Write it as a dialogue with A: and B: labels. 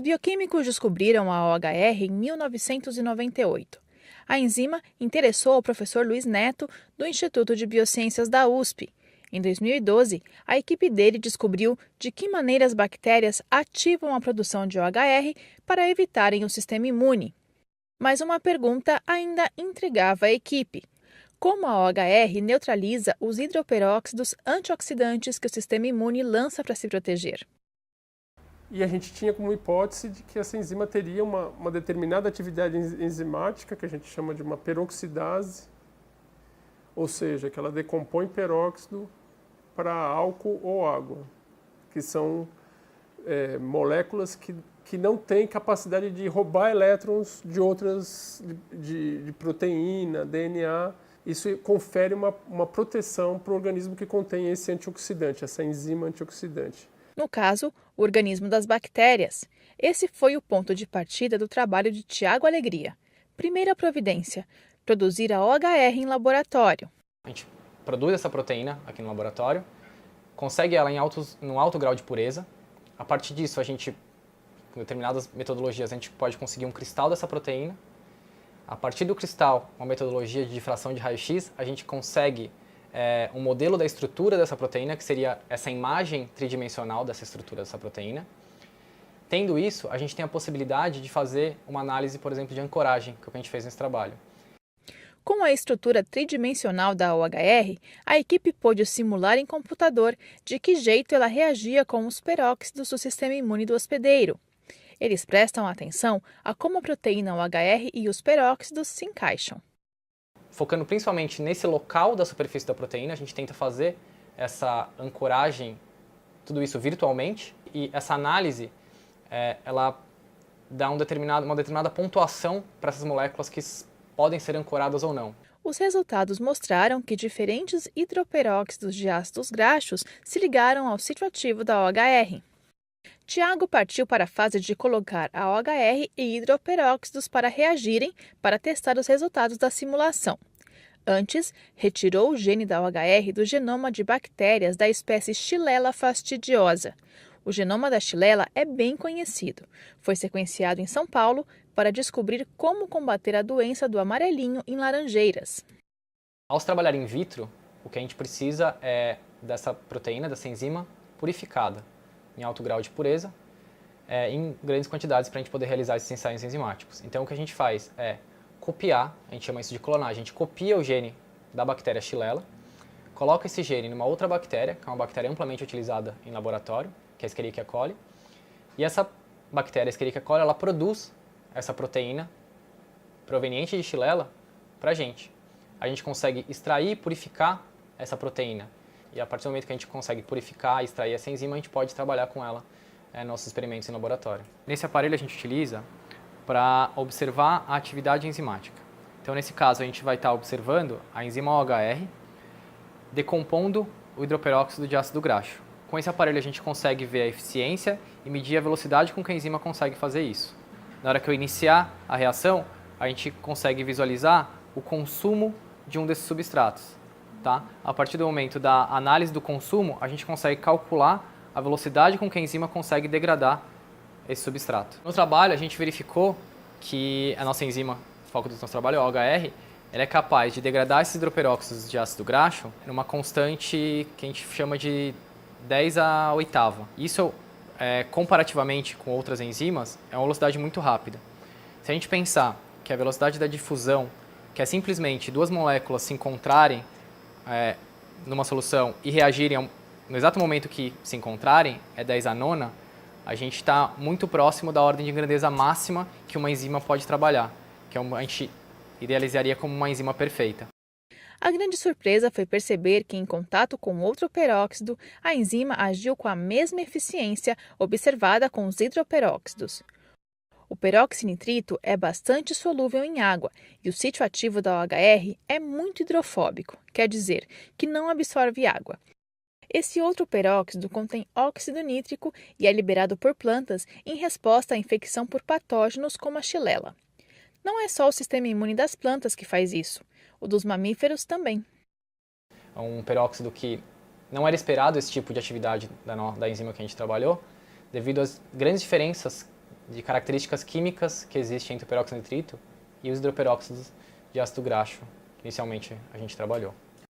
A: bioquímicos descobriram a OHR em 1998. A enzima interessou ao professor Luiz Neto, do Instituto de Biociências da USP. Em 2012, a equipe dele descobriu de que maneira as bactérias ativam a produção de OHR para evitarem o sistema imune. Mas uma pergunta ainda intrigava a equipe: como a OHR neutraliza os hidroperóxidos antioxidantes que o sistema imune lança para se proteger?
B: E a gente tinha como hipótese de que essa enzima teria uma determinada atividade enzimática, que a gente chama de uma peroxidase, ou seja, que ela decompõe peróxido para álcool ou água, que são moléculas que não têm capacidade de roubar elétrons de outras, de proteína, DNA. Isso confere uma proteção para o organismo que contém esse antioxidante, essa enzima antioxidante.
A: No caso, o organismo das bactérias. Esse foi o ponto de partida do trabalho de Tiago Alegria. Primeira providência: produzir a OHR em laboratório.
C: A gente produz essa proteína aqui no laboratório, consegue ela em um alto grau de pureza. A partir disso, a gente, com determinadas metodologias, a gente pode conseguir um cristal dessa proteína. A partir do cristal, uma metodologia de difração de raio-x, a gente consegue um modelo da estrutura dessa proteína, que seria essa imagem tridimensional dessa estrutura dessa proteína. Tendo isso, a gente tem a possibilidade de fazer uma análise, por exemplo, de ancoragem, que é o que a gente fez nesse trabalho.
A: Com a estrutura tridimensional da OHR, a equipe pôde simular em computador de que jeito ela reagia com os peróxidos do sistema imune do hospedeiro. Eles prestam atenção a como a proteína OHR e os peróxidos se encaixam.
C: Focando principalmente nesse local da superfície da proteína, a gente tenta fazer essa ancoragem, tudo isso virtualmente, e essa análise, ela dá uma determinada pontuação para essas moléculas que podem ser ancoradas ou não.
A: Os resultados mostraram que diferentes hidroperóxidos de ácidos graxos se ligaram ao sítio ativo da OHR. Tiago partiu para a fase de colocar a OHR e hidroperóxidos para reagirem para testar os resultados da simulação. Antes, retirou o gene da OHR do genoma de bactérias da espécie Xylella fastidiosa. O genoma da Xylella é bem conhecido. Foi sequenciado em São Paulo para descobrir como combater a doença do amarelinho em laranjeiras.
C: Ao trabalhar in vitro, o que a gente precisa é dessa proteína, dessa enzima purificada, em alto grau de pureza, em grandes quantidades para a gente poder realizar esses ensaios enzimáticos. Então o que a gente faz é copiar, a gente chama isso de clonagem, a gente copia o gene da bactéria Xylella, coloca esse gene numa outra bactéria, que é uma bactéria amplamente utilizada em laboratório, que é a Escherichia coli, e essa bactéria Escherichia coli, ela produz essa proteína proveniente de Xylella para a gente. A gente consegue extrair e purificar essa proteína. E a partir do momento que a gente consegue purificar e extrair essa enzima, a gente pode trabalhar com ela nos nossos experimentos em laboratório. Nesse aparelho a gente utiliza para observar a atividade enzimática. Então, nesse caso, a gente vai estar observando a enzima OHR decompondo o hidroperóxido de ácido graxo. Com esse aparelho a gente consegue ver a eficiência e medir a velocidade com que a enzima consegue fazer isso. Na hora que eu iniciar a reação, a gente consegue visualizar o consumo de um desses substratos. Tá? A partir do momento da análise do consumo, a gente consegue calcular a velocidade com que a enzima consegue degradar esse substrato. No trabalho, a gente verificou que a nossa enzima, o foco do nosso trabalho, a OHR, ela é capaz de degradar esses hidroperóxidos de ácido graxo numa constante que a gente chama de 10 à oitava. Isso, comparativamente com outras enzimas, é uma velocidade muito rápida. Se a gente pensar que a velocidade da difusão, que é simplesmente duas moléculas se encontrarem numa solução e reagirem no exato momento que se encontrarem, é 10 à nona, a gente está muito próximo da ordem de grandeza máxima que uma enzima pode trabalhar, que a gente idealizaria como uma enzima perfeita.
A: A grande surpresa foi perceber que, em contato com outro peróxido, a enzima agiu com a mesma eficiência observada com os hidroperóxidos. O peroxinitrito é bastante solúvel em água e o sítio ativo da OHR é muito hidrofóbico, quer dizer, que não absorve água. Esse outro peróxido contém óxido nítrico e é liberado por plantas em resposta à infecção por patógenos como a Xylella. Não é só o sistema imune das plantas que faz isso, o dos mamíferos também.
C: É um peróxido que não era esperado esse tipo de atividade da enzima que a gente trabalhou, devido às grandes diferenças de características químicas que existem entre o peróxido de nitrito e os hidroperóxidos de ácido graxo, que inicialmente a gente trabalhou.